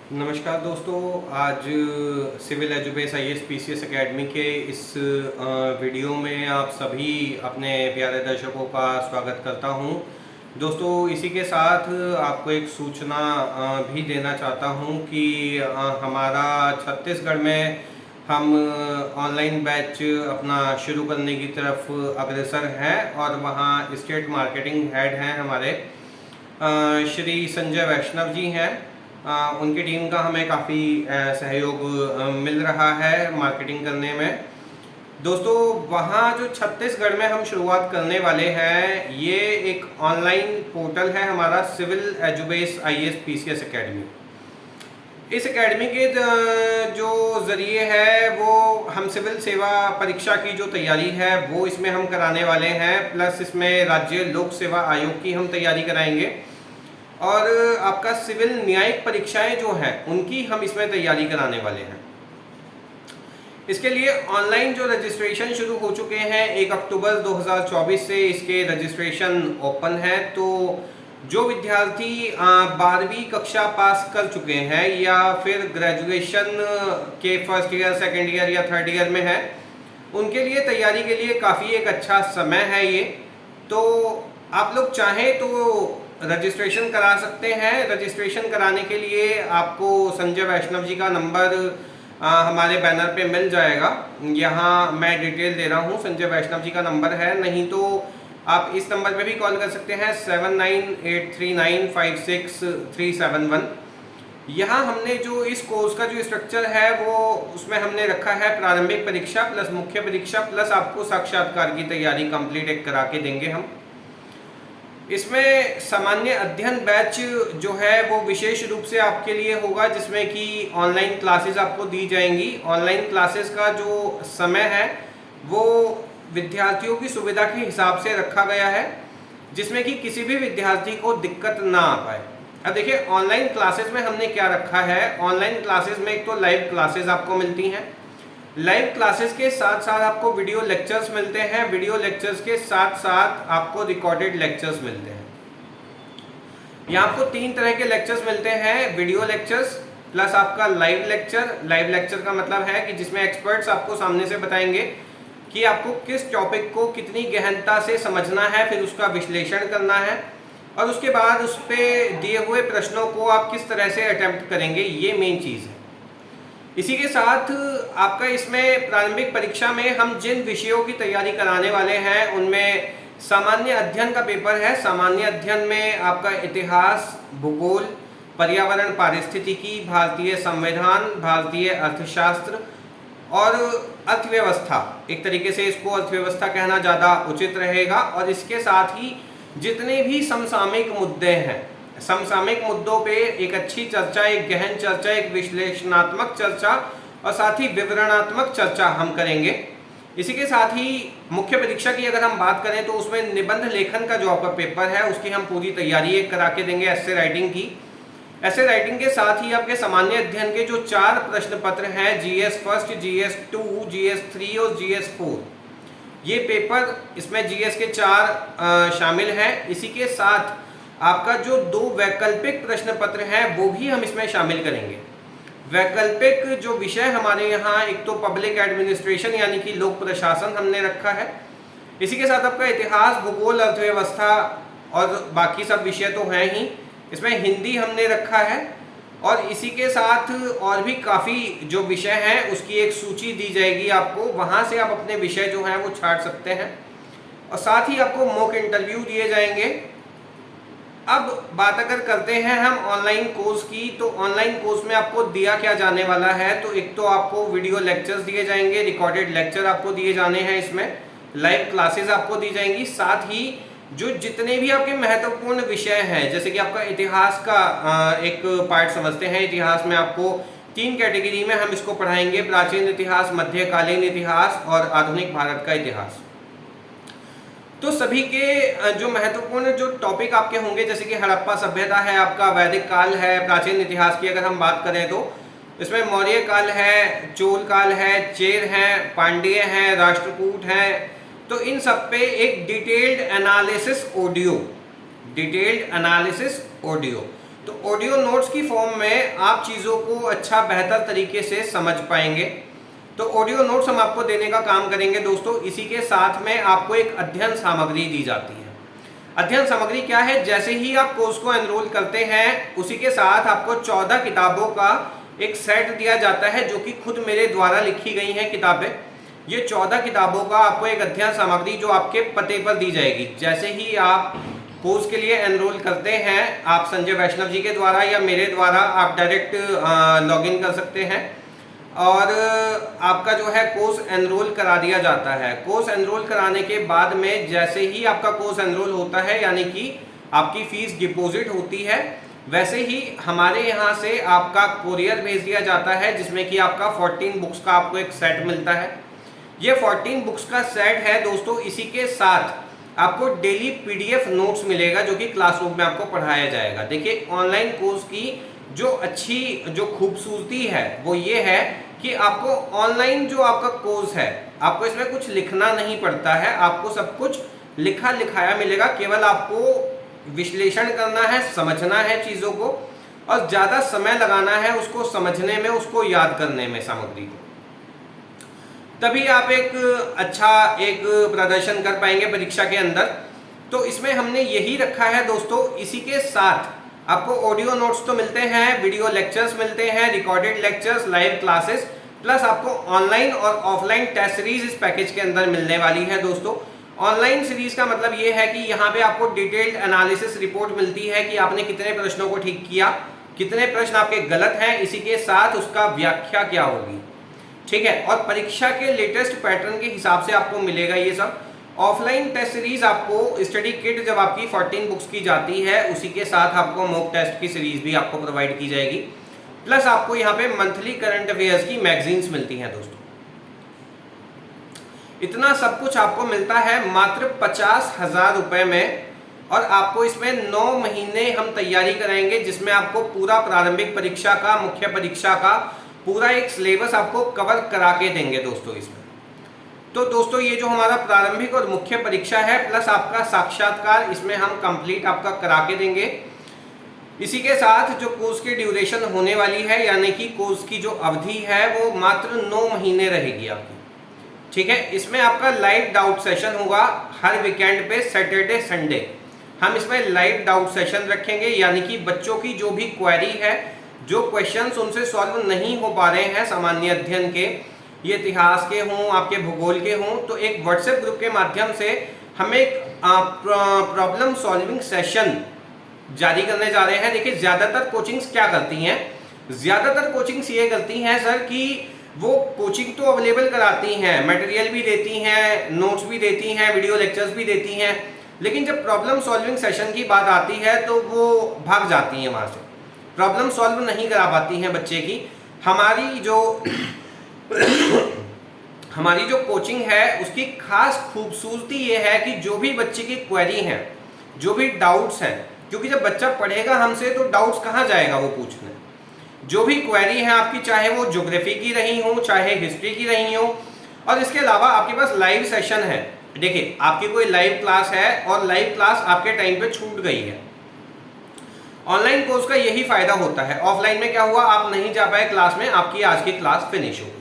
नमस्कार दोस्तों। आज सिविल एजुबेस आईएएस पीसीएस एकेडमी के इस वीडियो में आप सभी अपने प्यारे दर्शकों का स्वागत करता हूं। दोस्तों, इसी के साथ आपको एक सूचना भी देना चाहता हूं कि हमारा छत्तीसगढ़ में हम ऑनलाइन बैच अपना शुरू करने की तरफ अग्रसर हैं और वहां स्टेट मार्केटिंग हेड हैं हमारे श्री संजय वैष्णव जी हैं। उनकी टीम का हमें काफ़ी सहयोग मिल रहा है मार्केटिंग करने में। दोस्तों, वहाँ जो छत्तीसगढ़ में हम शुरुआत करने वाले हैं, ये एक ऑनलाइन पोर्टल है हमारा सिविल एजुबेस आईएएस पीसीएस एकेडमी। इस एकेडमी के जो ज़रिए है वो हम सिविल सेवा परीक्षा की जो तैयारी है वो इसमें हम कराने वाले हैं, प्लस इसमें राज्य लोक सेवा आयोग की हम तैयारी कराएंगे और आपका सिविल न्यायिक परीक्षाएं जो हैं उनकी हम इसमें तैयारी कराने वाले हैं। इसके लिए ऑनलाइन जो रजिस्ट्रेशन शुरू हो चुके हैं 1 अक्टूबर 2024 से इसके रजिस्ट्रेशन ओपन है। तो जो विद्यार्थी 12वीं कक्षा पास कर चुके हैं या फिर ग्रेजुएशन के फर्स्ट ईयर, सेकेंड ईयर या थर्ड ईयर में है, उनके लिए तैयारी के लिए काफ़ी एक अच्छा समय है ये। तो आप लोग चाहें तो रजिस्ट्रेशन करा सकते हैं। रजिस्ट्रेशन कराने के लिए आपको संजय वैष्णव जी का नंबर हमारे बैनर पे मिल जाएगा। यहाँ मैं डिटेल दे रहा हूँ, संजय वैष्णव जी का नंबर है। नहीं तो आप इस नंबर पे भी कॉल कर सकते हैं 7983956371। यहाँ हमने जो इस कोर्स का जो स्ट्रक्चर है वो उसमें हमने रखा है प्रारंभिक परीक्षा प्लस मुख्य परीक्षा प्लस आपको साक्षात्कार की तैयारी कंप्लीट एक करा के देंगे हम। इसमें सामान्य अध्ययन बैच जो है वो विशेष रूप से आपके लिए होगा, जिसमें कि ऑनलाइन क्लासेस आपको दी जाएंगी। ऑनलाइन क्लासेस का जो समय है वो विद्यार्थियों की सुविधा के हिसाब से रखा गया है, जिसमें कि किसी भी विद्यार्थी को दिक्कत ना आ पाए। अब देखिए, ऑनलाइन क्लासेस में हमने क्या रखा है। ऑनलाइन क्लासेस में एक तो लाइव क्लासेस आपको मिलती हैं। लाइव क्लासेस के साथ साथ आपको वीडियो लेक्चर्स मिलते हैं। वीडियो लेक्चर्स के साथ साथ आपको रिकॉर्डेड लेक्चर्स मिलते हैं। यहाँ आपको 3 तरह के लेक्चर्स मिलते हैं, वीडियो लेक्चर्स प्लस आपका लाइव लेक्चर। लाइव लेक्चर का मतलब है कि जिसमें एक्सपर्ट्स आपको सामने से बताएंगे कि आपको किस टॉपिक को कितनी गहनता से समझना है, फिर उसका विश्लेषण करना है और उसके बाद उस पर दिए हुए प्रश्नों को आप किस तरह से अटेम्प्ट करेंगे, ये मेन चीज़ है। इसी के साथ आपका इसमें प्रारंभिक परीक्षा में हम जिन विषयों की तैयारी कराने वाले हैं उनमें सामान्य अध्ययन का पेपर है। सामान्य अध्ययन में आपका इतिहास, भूगोल, पर्यावरण पारिस्थितिकी, भारतीय संविधान, भारतीय अर्थशास्त्र और अर्थव्यवस्था, एक तरीके से इसको अर्थव्यवस्था कहना ज़्यादा उचित रहेगा। और इसके साथ ही जितने भी समसामयिक मुद्दे हैं, समसामयिक मुद्दों पे एक अच्छी चर्चा, एक गहन चर्चा, एक विश्लेषणात्मक चर्चा और साथ ही विवरणात्मक चर्चा हम करेंगे। इसी के साथ ही मुख्य परीक्षा की अगर हम बात करें तो उसमें निबंध लेखन का जो आपका पेपर है उसकी हम पूरी तैयारी एक करा के देंगे, एस्से राइटिंग की। एस्से राइटिंग के साथ ही आपके सामान्य अध्ययन के जो 4 प्रश्न पत्र हैं, जीएस फर्स्ट, जीएस 2, जीएस 3 और जीएस 4, ये पेपर इसमें जीएस के 4 शामिल हैं। इसी के साथ आपका जो 2 वैकल्पिक प्रश्न पत्र हैं वो भी हम इसमें शामिल करेंगे। वैकल्पिक जो विषय हमारे यहाँ, एक तो पब्लिक एडमिनिस्ट्रेशन यानी कि लोक प्रशासन हमने रखा है। इसी के साथ आपका इतिहास, भूगोल, अर्थव्यवस्था और बाकी सब विषय तो हैं ही। इसमें हिंदी हमने रखा है और इसी के साथ और भी काफ़ी जो विषय हैं उसकी एक सूची दी जाएगी आपको। वहाँ से आप अपने विषय जो हैं वो छांट सकते हैं और साथ ही आपको मॉक इंटरव्यू दिए जाएंगे। अब बात अगर करते हैं हम ऑनलाइन कोर्स की, तो ऑनलाइन कोर्स में आपको दिया क्या जाने वाला है। तो एक तो आपको वीडियो लेक्चर्स दिए जाएंगे, रिकॉर्डेड लेक्चर आपको दिए जाने हैं, इसमें लाइव क्लासेस आपको दी जाएंगी। साथ ही जो जितने भी आपके महत्वपूर्ण विषय हैं, जैसे कि आपका इतिहास का एक पार्ट समझते हैं। इतिहास में आपको 3 कैटेगरी में हम इसको पढ़ाएंगे, प्राचीन इतिहास, मध्यकालीन इतिहास और आधुनिक भारत का इतिहास। तो सभी के जो महत्वपूर्ण जो टॉपिक आपके होंगे, जैसे कि हड़प्पा सभ्यता है, आपका वैदिक काल है, प्राचीन इतिहास की अगर हम बात करें तो इसमें मौर्य काल है, चोल काल है, चेर हैं, पांड्य हैं, राष्ट्रकूट हैं। तो इन सब पे एक डिटेल्ड एनालिसिस ऑडियो तो ऑडियो नोट्स की फॉर्म में आप चीज़ों को अच्छा बेहतर तरीके से समझ पाएंगे। तो ऑडियो नोट्स हम आपको देने का काम करेंगे दोस्तों। इसी के साथ में आपको एक अध्ययन सामग्री दी जाती है। अध्ययन सामग्री क्या है? जैसे ही आप कोर्स को एनरोल करते हैं उसी के साथ आपको 14 किताबों का एक सेट दिया जाता है, जो कि खुद मेरे द्वारा लिखी गई हैं किताबें। ये 14 किताबों का आपको एक अध्ययन सामग्री जो आपके पते पर दी जाएगी। जैसे ही आप कोर्स के लिए एनरोल करते हैं, आप संजय वैष्णव जी के द्वारा या मेरे द्वारा आप डायरेक्ट लॉगिन कर सकते हैं और आपका जो है कोर्स एनरोल करा दिया जाता है। कोर्स एनरोल कराने के बाद में जैसे ही आपका कोर्स एनरोल होता है, यानी कि आपकी फीस डिपॉजिट होती है, वैसे ही हमारे यहाँ से आपका कोरियर भेज दिया जाता है, जिसमें कि आपका 14 बुक्स का आपको एक सेट मिलता है। ये 14 बुक्स का सेट है दोस्तों। इसी के साथ आपको डेली पीडीएफ नोट्स मिलेगा, जो कि क्लासरूम में आपको पढ़ाया जाएगा। देखिए, ऑनलाइन कोर्स की जो खूबसूरती है वो ये है कि आपको ऑनलाइन जो आपका कोर्स है, आपको इसमें कुछ लिखना नहीं पड़ता है, आपको सब कुछ लिखा लिखाया मिलेगा। केवल आपको विश्लेषण करना है, समझना है चीज़ों को, और ज़्यादा समय लगाना है उसको समझने में, उसको याद करने में सामग्री को। तभी आप एक अच्छा प्रदर्शन कर पाएंगे परीक्षा के अंदर। तो इसमें हमने यही रखा है दोस्तों। इसी के साथ आपको ऑडियो नोट्स तो मिलते हैं, वीडियो लेक्चर्स मिलते हैं, recorded lectures, live classes, plus आपको ऑनलाइन और ऑफलाइन टेस्ट सीरीज इस पैकेज के अंदर मिलने वाली है दोस्तों। ऑनलाइन सीरीज का मतलब ये है कि यहाँ पे आपको डिटेल्ड एनालिसिस रिपोर्ट मिलती है कि आपने कितने प्रश्नों को ठीक किया, कितने प्रश्न आपके गलत हैं, इसी के साथ उसका व्याख्या क्या होगी, ठीक है। और परीक्षा के लेटेस्ट पैटर्न के हिसाब से आपको मिलेगा ये सब। ऑफलाइन टेस्ट सीरीज आपको स्टडी किट जब आपकी 14 बुक्स की जाती है, उसी के साथ आपको मॉक टेस्ट की सीरीज भी आपको प्रोवाइड की जाएगी, प्लस आपको यहाँ पे मंथली करंट अफेयर्स की मैगजीन्स मिलती हैं दोस्तों। इतना सब कुछ आपको मिलता है मात्र 50,000 रुपए में, और आपको इसमें 9 महीने हम तैयारी कराएंगे, जिसमें आपको पूरा प्रारंभिक परीक्षा का, मुख्य परीक्षा का पूरा एक सिलेबस आपको कवर करा के देंगे दोस्तों इसमें। तो दोस्तों, ये जो हमारा प्रारंभिक और मुख्य परीक्षा है प्लस आपका साक्षात्कार, इसमें हम कंप्लीट आपका करा के देंगे। इसी के साथ जो कोर्स की ड्यूरेशन होने वाली है, यानी कि कोर्स की जो अवधि है वो मात्र 9 महीने रहेगी आपकी, ठीक है। इसमें आपका लाइव डाउट सेशन होगा हर वीकेंड पे, सैटरडे संडे हम इसमें लाइव डाउट सेशन रखेंगे, यानी कि बच्चों की जो भी क्वेरी है, जो क्वेश्चंस उनसे सॉल्व नहीं हो पा रहे हैं सामान्य अध्ययन के, ये इतिहास के हों, आपके भूगोल के हों, तो एक व्हाट्सएप ग्रुप के माध्यम से हम एक प्रॉब्लम सॉल्विंग सेशन जारी करने जा रहे हैं। देखिए, ज़्यादातर कोचिंग्स क्या करती हैं, ज़्यादातर कोचिंग्स ये करती हैं सर कि वो कोचिंग तो अवेलेबल कराती हैं, मटेरियल भी देती हैं, नोट्स भी देती हैं, वीडियो लेक्चर्स भी देती हैं, लेकिन जब प्रॉब्लम सॉल्विंग सेशन की बात आती है तो वो भाग जाती हैं वहाँ से, प्रॉब्लम सॉल्व नहीं करा पाती हैं बच्चे की। हमारी जो कोचिंग है उसकी खास खूबसूरती ये है कि जो भी बच्चे की क्वेरी हैं, जो भी डाउट्स हैं, क्योंकि जब बच्चा पढ़ेगा हमसे तो डाउट्स कहाँ जाएगा वो पूछने, जो भी क्वेरी है आपकी, चाहे वो ज्योग्राफी की रही हो, चाहे हिस्ट्री की रही हो, और इसके अलावा आपके पास लाइव सेशन है। देखिए, आपकी कोई लाइव क्लास है और लाइव क्लास आपके टाइम पे छूट गई है, ऑनलाइन कोर्स का यही फायदा होता है। ऑफलाइन में क्या हुआ, आप नहीं जा पाए क्लास में, आपकी आज की क्लास फिनिश हो गई।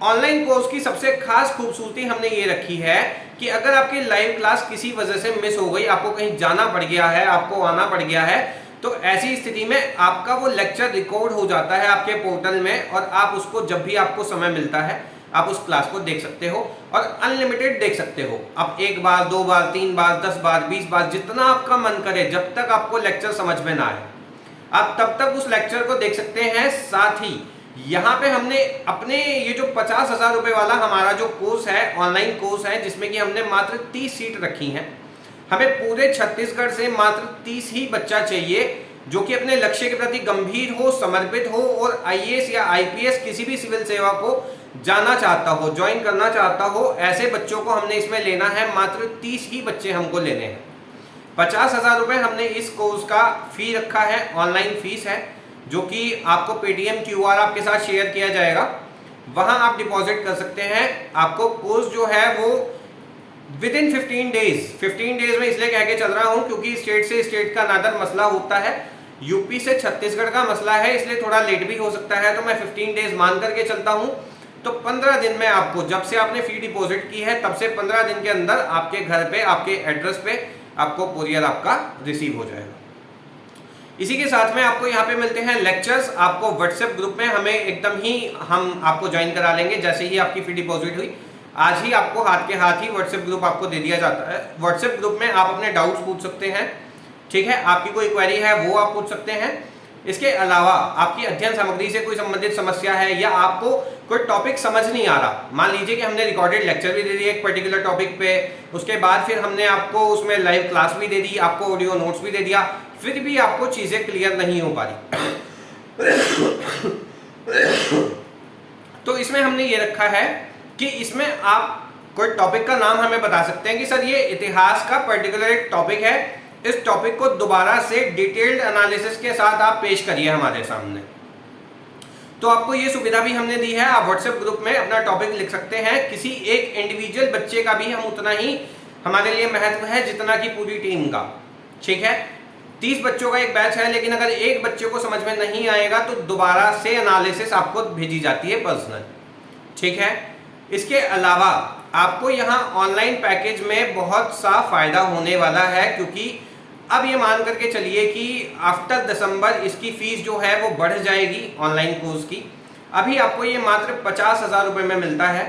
ऑनलाइन कोर्स की सबसे खास खूबसूरती हमने ये रखी है कि अगर आपकी लाइव क्लास किसी वजह से मिस हो गई, आपको कहीं जाना पड़ गया है, आपको आना पड़ गया है, तो ऐसी स्थिति में आपका वो लेक्चर रिकॉर्ड हो जाता है आपके पोर्टल में, और आप उसको जब भी आपको समय मिलता है आप उस क्लास को देख सकते हो, और अनलिमिटेड देख सकते हो। आप 1 बार, 2 बार, 3 बार, 10 बार, 20 बार, जितना आपका मन करे, जब तक आपको लेक्चर समझ में ना आए आप तब तक उस लेक्चर को देख सकते हैं। साथ ही यहाँ पे हमने अपने ये जो 50,000 रुपये वाला हमारा जो कोर्स है, ऑनलाइन कोर्स है, जिसमें कि हमने मात्र 30 सीट रखी हैं। हमें पूरे छत्तीसगढ़ से मात्र 30 ही बच्चा चाहिए जो कि अपने लक्ष्य के प्रति गंभीर हो, समर्पित हो, और IAS या IPS किसी भी सिविल सेवा को जाना चाहता हो, ज्वाइन करना चाहता हो, ऐसे बच्चों को हमने इसमें लेना है। मात्र 30 ही बच्चे हमको लेने हैं। 50,000 रुपये हमने इस कोर्स का फी रखा है, ऑनलाइन फीस है, जो कि आपको पेटीएम QR आपके साथ शेयर किया जाएगा, वहां आप डिपॉजिट कर सकते हैं। आपको कोर्स जो है वो विदिन 15 डेज में इसलिए कह के चल रहा हूं क्योंकि स्टेट से स्टेट का नादर मसला होता है, यूपी से छत्तीसगढ़ का मसला है, इसलिए थोड़ा लेट भी हो सकता है, तो मैं 15 डेज मान करके चलता हूं। तो 15 दिन में आपको, जब से आपने फी डिपॉजिट की है तब से 15 दिन के अंदर आपके घर पे, आपके एड्रेस पे आपको कुरियर आपका रिसीव हो जाएगा। इसी के साथ में आपको यहाँ पे मिलते हैं लेक्चर्स। आपको व्हाट्सएप ग्रुप में हमें एकदम ही हम आपको ज्वाइन करा लेंगे, जैसे ही आपकी फी डिपॉजिट हुई आज ही आपको हाथ के हाथ ही व्हाट्सएप ग्रुप आपको दे दिया जाता है। व्हाट्सएप ग्रुप में आप अपने डाउट्स पूछ सकते हैं, ठीक है, आपकी कोई क्वेरी है वो आप पूछ सकते हैं। इसके अलावा आपकी अध्ययन सामग्री से कोई संबंधित समस्या है या आपको कोई टॉपिक समझ नहीं आ रहा, मान लीजिए कि हमने रिकॉर्डेड लेक्चर भी दे दिया एक पर्टिकुलर टॉपिक पे, उसके बाद फिर हमने आपको उसमें लाइव क्लास भी दे दी, आपको ऑडियो नोट्स भी दे दिया, फिर भी आपको चीजें क्लियर नहीं हो पा रही तो इसमें हमने ये रखा है कि इसमें आप कोई टॉपिक का नाम हमें बता सकते हैं कि सर ये इतिहास का पर्टिकुलर एक टॉपिक है, इस टॉपिक को दोबारा से डिटेल्ड एनालिसिस के साथ आप पेश करिए हमारे सामने। तो आपको ये सुविधा भी हमने दी है, आप व्हाट्सएप ग्रुप में अपना टॉपिक लिख सकते हैं। किसी एक इंडिविजुअल बच्चे का भी हम उतना ही हमारे लिए महत्व है जितना कि पूरी टीम का, ठीक है। 30 बच्चों का एक बैच है, लेकिन अगर एक बच्चे को समझ में नहीं आएगा तो दोबारा से एनालिसिस आपको भेजी जाती है पर्सनल, ठीक है। इसके अलावा आपको यहाँ ऑनलाइन पैकेज में बहुत सा फायदा होने वाला है, क्योंकि अब ये मान करके चलिए कि आफ्टर दिसंबर इसकी फीस जो है वो बढ़ जाएगी ऑनलाइन कोर्स की। अभी आपको ये मात्र 50,000 रुपये में मिलता है।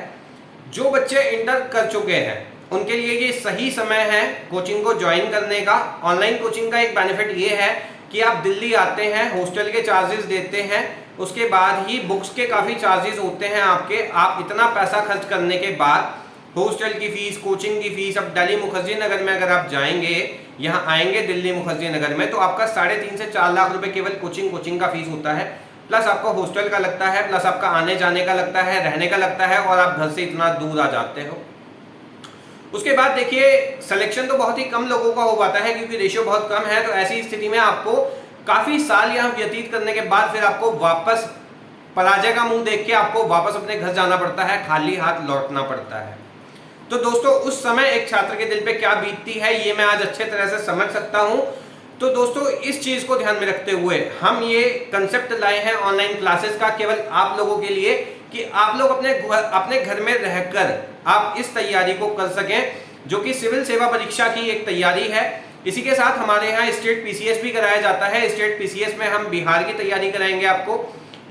जो बच्चे इंटर कर चुके हैं उनके लिए ये सही समय है कोचिंग को ज्वाइन करने का। ऑनलाइन कोचिंग का एक बेनिफिट ये है कि आप दिल्ली आते हैं, हॉस्टल के चार्जेस देते हैं, उसके बाद ही बुक्स के काफ़ी चार्जेस होते हैं आपके। आप इतना पैसा खर्च करने के बाद हॉस्टल की फीस, कोचिंग की फीस, अब दिल्ली मुखर्जी नगर में अगर आप जाएंगे, यहाँ आएंगे दिल्ली मुखर्जी नगर में, तो आपका 3.5 से 4 लाख रुपए केवल कोचिंग का फीस होता है, प्लस आपका हॉस्टल का लगता है, प्लस आपका आने जाने का लगता है, रहने का लगता है, और आप घर से इतना दूर आ जाते हो। उसके बाद देखिए सिलेक्शन तो बहुत ही कम लोगों का हो पाता है क्योंकि रेशियो बहुत कम है। तो ऐसी स्थिति में आपको काफी साल यहाँ व्यतीत करने के बाद फिर आपको वापस पराजय का मुंह देख के आपको वापस अपने घर जाना पड़ता है, खाली हाथ लौटना पड़ता है। तो दोस्तों उस समय एक छात्र के दिल पे क्या बीतती है ये मैं आज अच्छे तरह से समझ सकता हूँ। तो दोस्तों इस चीज को ध्यान में रखते हुए हम ये कंसेप्ट लाए हैं ऑनलाइन क्लासेस का केवल आप लोगों के लिए, कि आप लोग अपने घर में रहकर आप इस तैयारी को कर सकें, जो कि सिविल सेवा परीक्षा की एक तैयारी है। इसी के साथ हमारे यहाँ स्टेट पीसीएस भी कराया जाता है। स्टेट पीसीएस में हम बिहार की तैयारी कराएंगे आपको,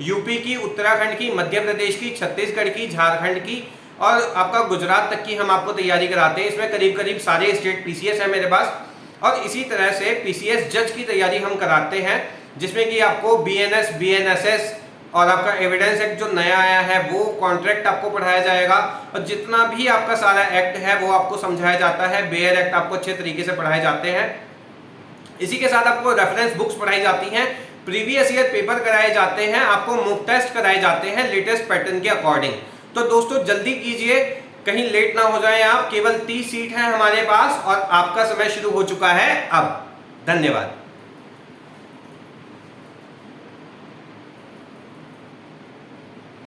यूपी की, उत्तराखंड की, मध्य प्रदेश की, छत्तीसगढ़ की, झारखंड की और आपका गुजरात तक की हम आपको तैयारी कराते हैं। इसमें करीब करीब सारे स्टेट पीसीएस है मेरे पास। और इसी तरह से पीसीएस जज की तैयारी हम कराते हैं, जिसमें कि आपको बीएनएस, बीएनएसएस और आपका एविडेंस एक्ट जो नया आया है वो कॉन्ट्रैक्ट आपको पढ़ाया जाएगा, और जितना भी आपका सारा एक्ट है वो आपको समझाया जाता है। बेयर एक्ट आपको अच्छे तरीके से पढ़ाए जाते हैं। इसी के साथ आपको रेफरेंस बुक्स पढ़ाई जाती हैं, प्रीवियस ईयर पेपर कराए जाते हैं, आपको मॉक टेस्ट कराए जाते हैं लेटेस्ट पैटर्न के अकॉर्डिंग। तो दोस्तों जल्दी कीजिए, कहीं लेट ना हो जाए आप। केवल 30 सीट है हमारे पास और आपका समय शुरू हो चुका है अब। धन्यवाद।